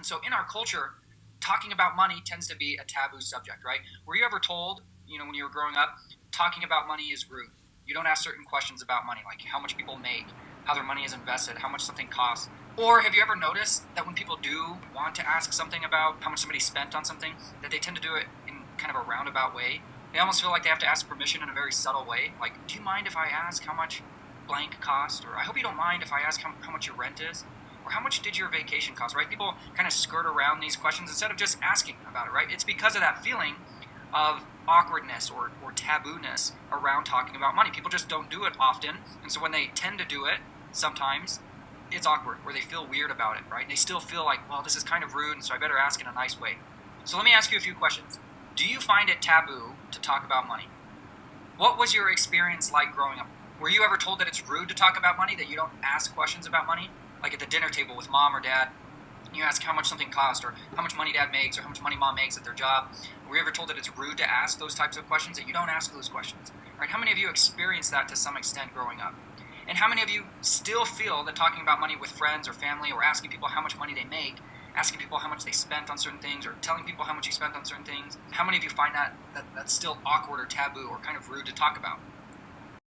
And so in our culture, talking about money tends to be a taboo subject, right? Were you ever told, when you were growing up, talking about money is rude? You don't ask certain questions about money, like how much people make, how their money is invested, how much something costs. Or have you ever noticed that when people do want to ask something about how much somebody spent on something, that they tend to do it in kind of a roundabout way? They almost feel like they have to ask permission in a very subtle way. Like, do you mind if I ask how much blank cost? Or I hope you don't mind if I ask how much your rent is? Or how much did your vacation cost, right? People kind of skirt around these questions instead of just asking about it, right? It's because of that feeling of awkwardness or taboo-ness around talking about money. People just don't do it often, and so when they tend to do it, sometimes it's awkward, or they feel weird about it, right? They still feel like, well, this is kind of rude, and so I better ask in a nice way. So let me ask you a few questions. Do you find it taboo to talk about money? What was your experience like growing up? Were you ever told that it's rude to talk about money, that you don't ask questions about money? Like at the dinner table with mom or dad, you ask how much something costs, or how much money dad makes, or how much money mom makes at their job. Were you ever told that it's rude to ask those types of questions, that you don't ask those questions? Right? How many of you experienced that to some extent growing up? And how many of you still feel that talking about money with friends or family, or asking people how much money they make, asking people how much they spent on certain things, or telling people how much you spent on certain things, how many of you find that that's still awkward or taboo or kind of rude to talk about?